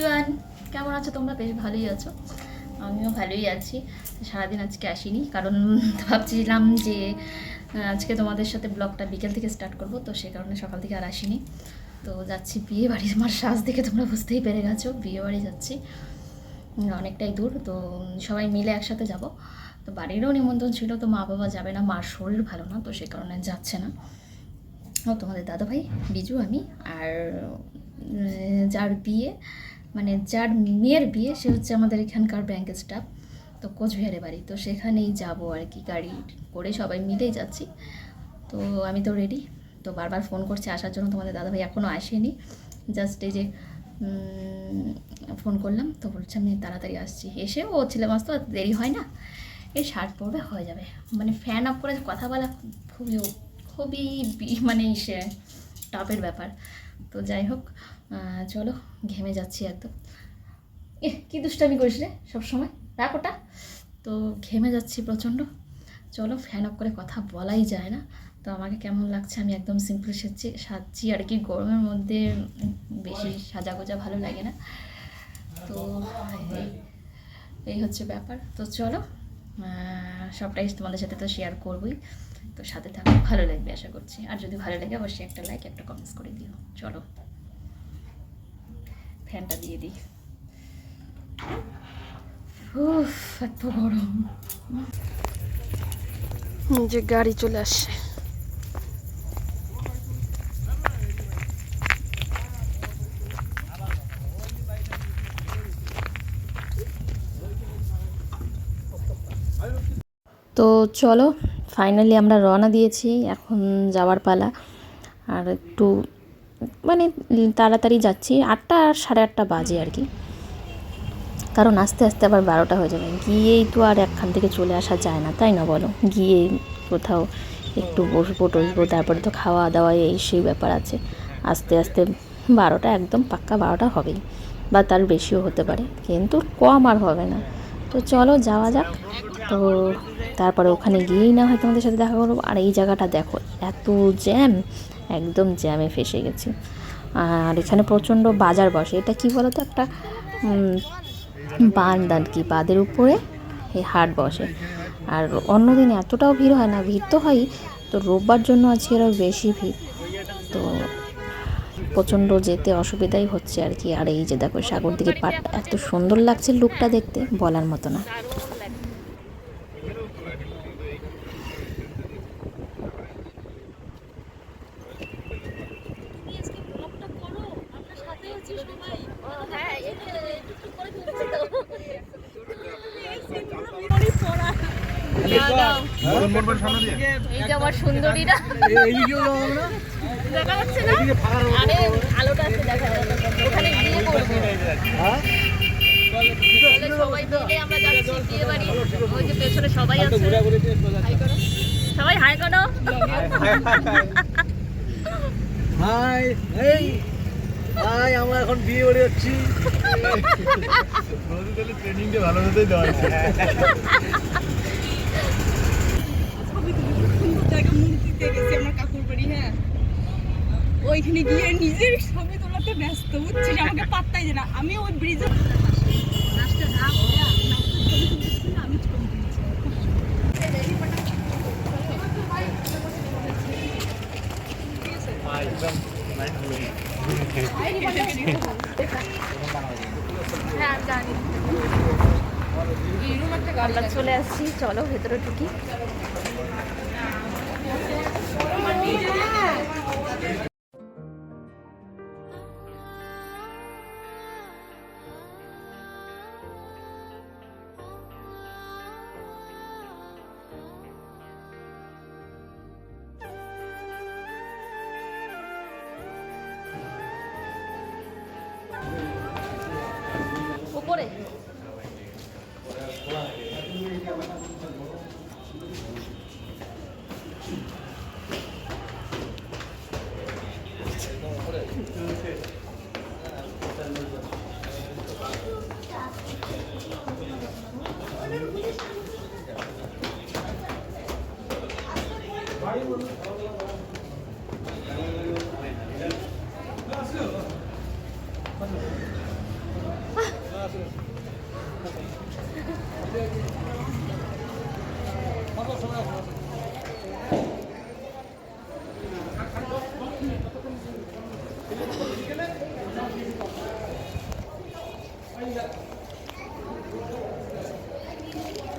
Everyone, কেমন আছো তোমরা? বেশ ভালোই আছো, আমিও ভালোই আছি। সারাদিন আজকে আসিনি কারণ ভাবছিলাম যে আজকে তোমাদের সাথে ব্লগটা বিকেল থেকে স্টার্ট করব, তো সে কারণে সকাল থেকে আর আসিনি। তো যাচ্ছি বিয়ে বাড়ি। আমার সাজ দেখে তোমরা বুঝতেই পেরে গেছো, বিয়ে বাড়ি যাচ্ছি, অনেকটাই দূর। তো সবাই মিলে একসাথে যাব। তো বাড়িরও নিমন্ত্রণ ছিল, তো মা বাবা যাবে না, মার শরীর ভালো না, তো সে কারণে যাচ্ছে না। ও তোমাদের দাদাভাই, বিজু, আমি আর যার বিয়ে, মানে যার মেয়ের বিয়ে, সে হচ্ছে আমাদের এখানকার ব্যাংক স্টাফ, তো কোচবিহারে বাড়ি, তো সেখানেই যাব আর কি, গাড়ি করে সবাই মিলেই যাচ্ছি। তো আমি তো রেডি, তো বারবার ফোন করছে আসার জন্য, তোমাদের দাদাভাই এখনও আসেনি। জাস্ট এই যে ফোন করলাম, তো বলছে আমি তাড়াতাড়ি আসছি। এসে ও ছেলে মাস তো দেরি হয় না, এই শার্ট পরবে হয়ে যাবে। মানে ফ্যান অফ করে কথা বলা খুবই খুবই মানে সে টাপের ব্যাপার। তো যাই হোক, চলো, ঘেমে যাচ্ছি একদম। কী দুষ্টামি করিস রে সবসময়, রাখ ওটা। তো ঘেমে যাচ্ছি প্রচণ্ড। চলো, ফ্যান অফ করে কথা বলাই যায় না। তো আমাকে কেমন লাগছে, আমি একদম সিম্পল সাজছি আর কি, গরমের মধ্যে বেশি সাজাগোজা ভালো লাগে না। তো এই হচ্ছে ব্যাপার। তো চলো, সবটাই তোমাদের সাথে তো শেয়ার করবোই, তো সাথে থাকো, ভালো লাগবে আশা করছি। আর যদি ভালো লাগে অবশ্যই একটা লাইক, একটা কমেন্টস করে দিও। চলো, ফ্যানটা দিয়ে দিই। উফ, এত গরম। যে গাড়ি চলে আসছে। তো চলো, ফাইনালি আমরা রওনা দিয়েছি, এখন যাওয়ার পালা। আর একটু মানে তাড়াতাড়ি যাচ্ছি, 8টা আর 8:30 বাজে আর কি, কারণ আস্তে আস্তে আবার 12টা হয়ে যাবে। গিয়েই তো আর একখান থেকে চলে আসা যায় না, তাই না বলো? গিয়ে কোথাও একটু বসবো টসবো, তারপরে তো খাওয়া দাওয়া এই সেই ব্যাপার আছে। আস্তে আস্তে 12টা, একদম পাক্কা 12টা হবেই, বা তার বেশিও হতে পারে, কিন্তু কম আর হবে না। তো চলো যাওয়া যাক। তো তারপরে ওখানে গিয়েই না হয় তোমাদের সাথে দেখা করবো। আর এই জায়গাটা দেখো, এত জ্যাম, একদম জ্যামে ফেসে গেছি। আর এখানে প্রচণ্ড বাজার বসে। এটা কি বলো তো, একটা বাঁধ আর কি, বাঁধের উপরে এই হাট বসে। আর অন্যদিন এতটাও ভিড় হয় না, ভিড় তো হয়ই, তো রোববার জন্য আজকে আরও বেশি ভিড়। তো প্রচণ্ড যেতে অসুবিধাই হচ্ছে আর কি। আর এই যে দেখো, সাগর দিকে পাড়টা এত সুন্দর লাগছে, লুকটা দেখতে বলার মতো না। এই যে আমার সুন্দরীরা দেখা যাচ্ছে না, আরে আলোটা আছে দেখা যাচ্ছে, ওখানে গিয়ে করবো। সবাই মিলে আমরা যাচ্ছি বিয়ে বাড়ি। ওই যে পেছনে সবাই আছে, হাই করো সবাই, হাই করো। হাই, এই হাই, আমরা এখন বিয়ে বাড়ি যাচ্ছি। ট্রেনিংটা ভালো মতোই দেওয়া হয়েছে। ওইখানে গিয়ে নিজের ছবি তোলাতে ব্যস্ত, বুঝছিস, আমাকে পাত্তাই দেয় না। আমি ওই ব্রিজে আমরা চলে আসছি, চলো ভেতরে ঢুকি। উপরে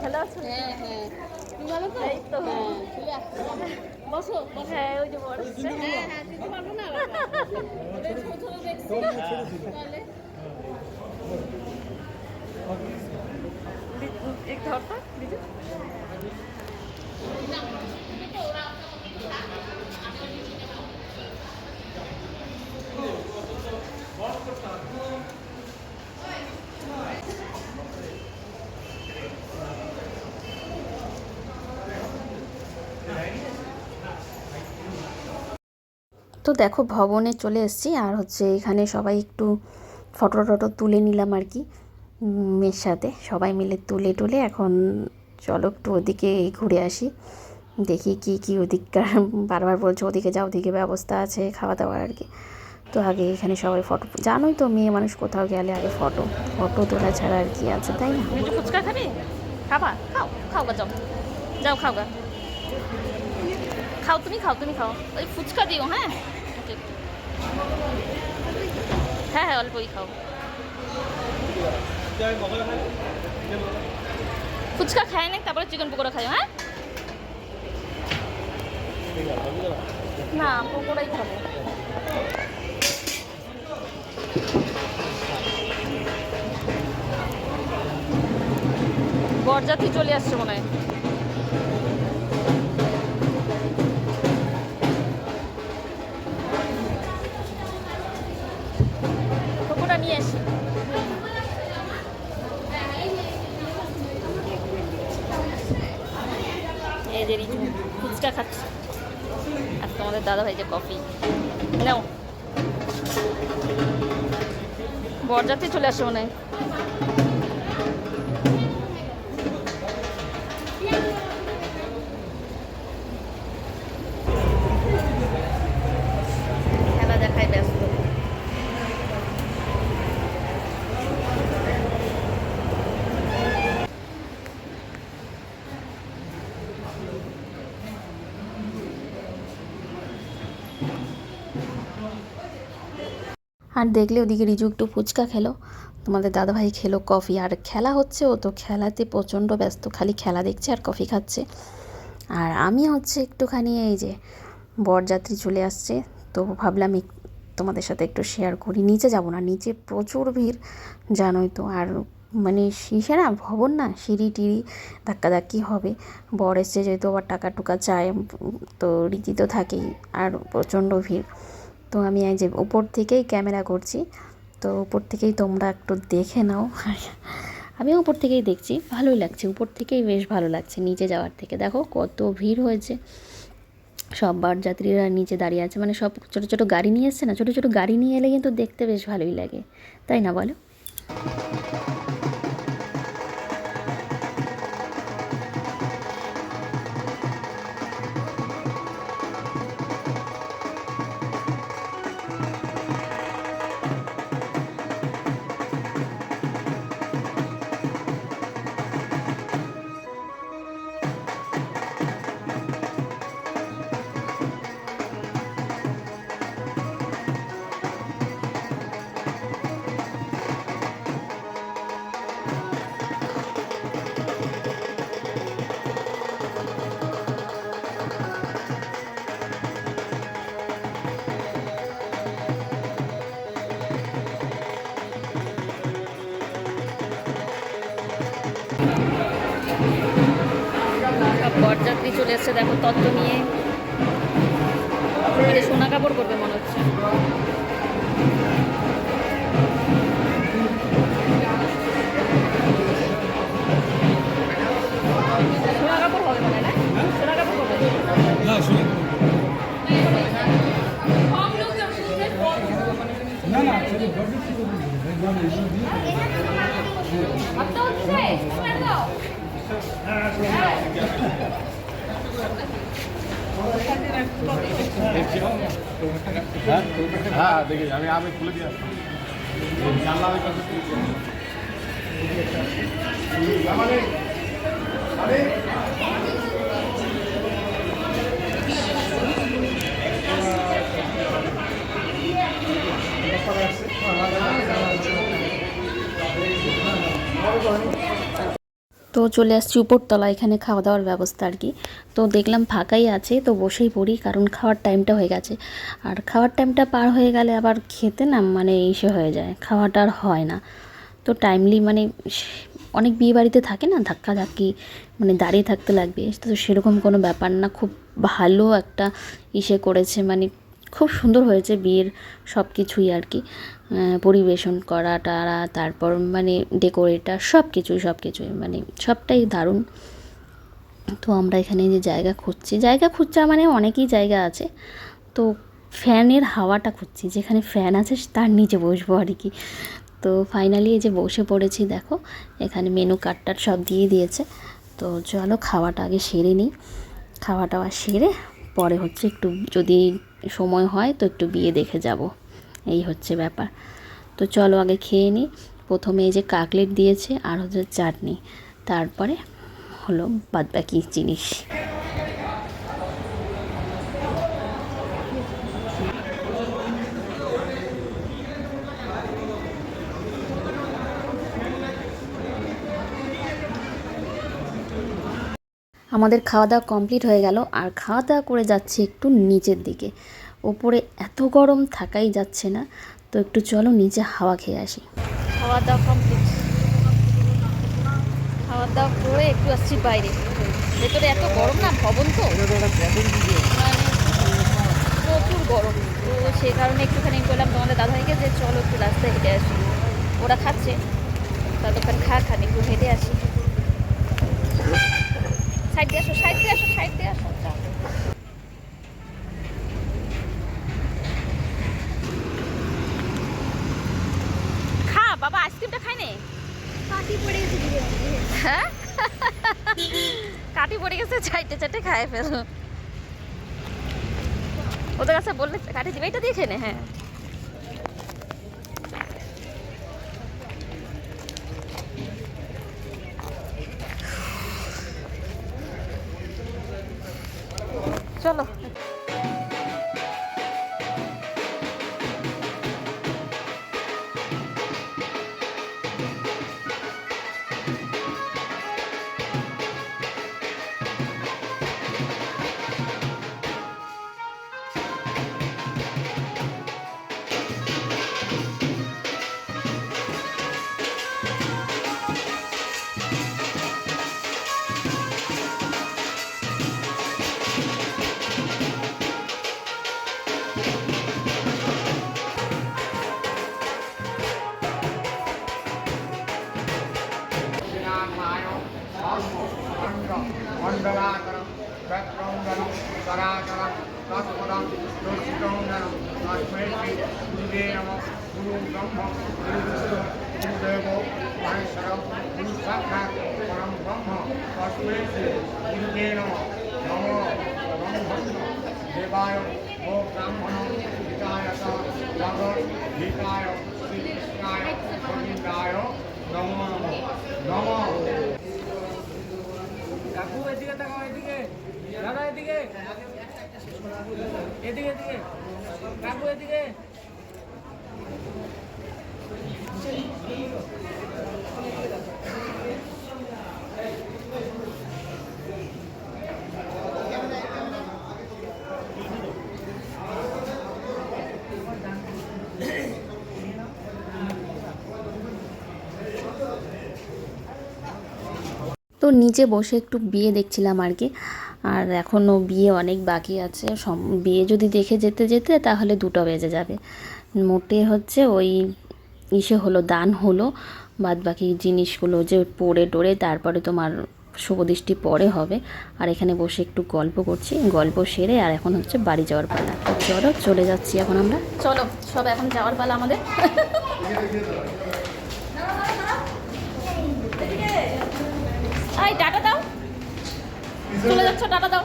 ভালো আছো? হ্যাঁ হ্যাঁ তুমি ভালো তো? এই তো চলে আসছো বসো বসো। হ্যাঁ ওই যে বড় হ্যাঁ হ্যাঁ দিতে পারবো না ওদের ছোট ছোট দেখছি তাহলে এক ধরতা দিদি। তো দেখো ভবনে চলে এসেছি, আর হচ্ছে এখানে সবাই একটু ফটো টটো তুলে নিলাম আর কি মেয়ের সাথে, সবাই মিলে তুলে টুলে এখন চলো একটু ওদিকে ঘুরে আসি, দেখি কি কি ওদিককার বারবার বলছে ওদিকে যাও, ওদিকে ব্যবস্থা আছে খাওয়া দাওয়ার আর কি। তো আগে এখানে সবাই ফটো, জানোই তো মেয়ে মানুষ কোথাও গেলে আগে ফটো ফটো তোলা ছাড়া আর কি আছে, তাই না? একটু ফুচকা খাবি? খাবা? খাও খাও গা, যাও যাও খাও গা, খাও তুমি খাও তুমি খাও, ওই ফুচকা দিও। হ্যাঁ হ্যাঁ হ্যাঁ অল্পই খাও। ফুচকা খায় না, তারপরে চিকেন পকোড়া খাই। হ্যাঁ না পকোড়াই খাবো। বরযাত্রী চলে আসছে মনে হয়। পকোড়া নিয়ে আসি। এই যে রিজু ফুচকা খাচ্ছে, আর তোমাদের দাদা ভাই যে কফি। নাও বরযাত্রী চলে আসছে মনে হয়। খেলা দেখায় ব্যস্ত। আর দেখলে ওদিকে রিজু একটু ফুচকা খেলো, তোমাদের দাদাভাই খেলো কফি, আর খেলা হচ্ছে, ও তো খেলাতে প্রচণ্ড ব্যস্ত, খালি খেলা দেখছে আর কফি খাচ্ছে। আর আমি হচ্ছে একটুখানি এই যে বরযাত্রী চলে আসছে, তো ভাবলাম তোমাদের সাথে একটু শেয়ার করি। নিচে যাব না, নিচে প্রচুর ভিড় জানোই তো, আর মানে শিশে না ভবন না, সিঁড়ি টিড়ি ধাক্কাধাক্কি হবে। বর এসছে যেহেতু আবার টাকা টুকা চায়, তো রীতি তো থাকেই, আর প্রচণ্ড ভিড়। তো আমি এই যে উপর থেকেই ক্যামেরা করছি, তো উপর থেকেই তোমরা একটু দেখে নাও। আমি উপর থেকেই দেখছি, ভালোই লাগছে, উপর থেকেই বেশ ভালো লাগছে নিচে যাওয়ার থেকে। দেখো কত ভিড় হয়েছে, সব বরযাত্রীরা নিচে দাঁড়িয়ে আছে, মানে সব ছোটো ছোটো গাড়ি নিয়ে এসছে না, ছোটো ছোটো গাড়ি নিয়ে এলে কিন্তু দেখতে বেশ ভালোই লাগে, তাই না বলো? সব বরযাত্রী চলে এসছে, দেখো তত্ত্ব নিয়ে, সোনা কাপড় করবে মনে হচ্ছে। সোনা কাপড় হবে মনে হয় না? সোনা কাপড় করবে হ্যাঁ দেখি আমি খুলে দিয়ে আসবো, জানলা ওই পাশে খুলে দিয়ে আসবো। তো চলে আসছি উপরতলা, এখানে খাওয়া দাওয়ার ব্যবস্থা আর কি। তো দেখলাম ফাঁকাই আছে, তো বসেই পড়ি, কারণ খাওয়ার টাইমটা হয়ে গেছে। আর খাওয়ার টাইমটা পার হয়ে গেলে আবার খেতে না মানে ইসে হয়ে যায়, খাওয়াটা আর হয় না। তো টাইমলি মানে অনেক বিয়ে বাড়িতে থাকে না ধাক্কাধাক্কি, মানে দাঁড়িয়ে থাকতে লাগবে, তো সেরকম কোনো ব্যাপার না। খুব ভালো একটা ইসে করেছে, মানে খুব সুন্দর হয়েছে বিয়ের সব কিছুই আর কি। পরিবেশন করা টারা, তারপর মানে ডেকোরেটার সব কিছুই মানে সবটাই দারুণ। তো আমরা এখানে যে জায়গা খুঁজছি মানে অনেকই জায়গা আছে, তো ফ্যানের হাওয়াটা খুঁজছি, যেখানে ফ্যান আছে তার নিচে বসবো আর কি। তো ফাইনালি এই যে বসে পড়েছি, দেখো এখানে মেনু কার্ডটার সব দিয়ে দিয়েছে। তো চলো খাওয়াটা আগে সেরে নিই, খাওয়া টাওয়া সেরে পরে হচ্ছে একটু যদি সময় হয় তো একটু বিয়ে দেখে যাব, এই হচ্ছে ব্যাপার। তো চলো আগে খেয়ে নিই। প্রথমে এই যে কাকলেট দিয়েছে আর হচ্ছে চাটনি, তারপরে হলো বাদবাকি জিনিস। আমাদের খাওয়া দাওয়া কমপ্লিট হয়ে গেল, আর খাওয়া দাওয়া করে যাচ্ছি একটু নিচের দিকে। ওপরে এত গরম থাকাই যাচ্ছে না, তো একটু চলো নিচে হাওয়া খেয়ে আসি। খাওয়া দাওয়া কমপ্লিট, খাওয়া দাওয়া করে একটু আসছি বাইরে। ভেতরে এত গরম না, ভবন তো মানে প্রচুর গরম, তো সেই কারণে একটুখানি বললাম তোমাদের দাদাভাইকে যে চলো একটু রাস্তায় হেঁটে আসি। ওরা খাচ্ছে, ততক্ষণ খান একটু হেঁটে আসি। সাইড দিয়ে আসো, সাইড দিয়ে আসো, সাইড দিয়ে আসো। খা বাবা, আইসক্রিমটা খাই নে। কাটি পড়ে গেছে। হ্যাঁ কাটি পড়ে গেছে, চারটে খায় ফেলো। ওদের কাছে বললে কাটি দিবে, এটা দিয়ে খেয়ে নে। হ্যাঁ চলো। मण्डलाकरं चक्रौन्दनं कराकरं तत्पदं तुष्टौन्दनं तस्मै श्री गुरुवे नमः। गुरु ब्रह्म गुरु विष्णु गुरुदेवो महेश्वरं गुरु साक्षात् परं ब्रह्म तस्मै श्री गुरुवे नमः। नमो ब्रह्मण्य देवाय गो ब्राह्मणं हिताय च जगत् हिताय श्रीकृष्णाय गोविन्दाय नमो नमः। কাকু এদিকে তাকাও, এদিকে দাদা, এদিকে এদিকে এদিকে কাকু এদিকে। তো নিচে বসে একটু বিয়ে দেখছিলাম আর কি। আর এখনও বিয়ে অনেক বাকি আছে, বিয়ে যদি দেখে যেতে যেতে তাহলে 2টা বেজে যাবে। মোটে হচ্ছে ওই ইসে হলো, দান হলো, বাদ বাকি জিনিসগুলো যে পড়ে টোরে তারপরে তোমার শুভদৃষ্টি পরে হবে। আর এখানে বসে একটু গল্প করছি, গল্প সেরে আর এখন হচ্ছে বাড়ি যাওয়ার পালা। তো চলো চলে যাচ্ছি এখন আমরা। চলো সব এখন যাওয়ার পালা আমাদের। আই টাটা দাও, চলে যাচ্ছ, টাটা দাও,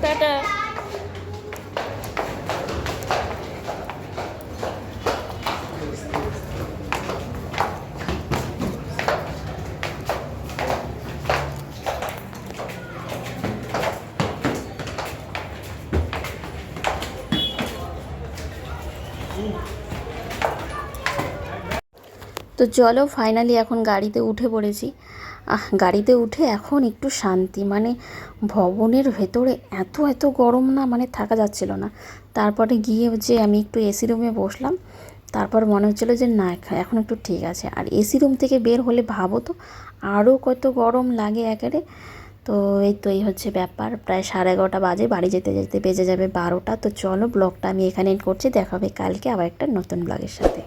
টাটা। তো চলো ফাইনালি এখন গাড়িতে উঠে পড়েছি। গাড়িতে উঠে এখন একটু শান্তি, মানে ভবনের ভেতরে এত এত গরম না, মানে থাকা যাচ্ছিল না। তারপরে গিয়ে যে আমি একটু এসি রুমে বসলাম, তারপর মনে হচ্ছিলো যে না এখন একটু ঠিক আছে। আর এসি রুম থেকে বের হলে ভাবো তো আরও কত গরম লাগে একেবারে। তো এই হচ্ছে ব্যাপার। প্রায় 11:30 বাজে, বাড়ি যেতে যেতে বেজে যাবে 12টা। তো চলো ব্লগটা আমি এখানে এন্ড করছি, দেখা হবে কালকে আবার একটা নতুন ব্লগের সাথে।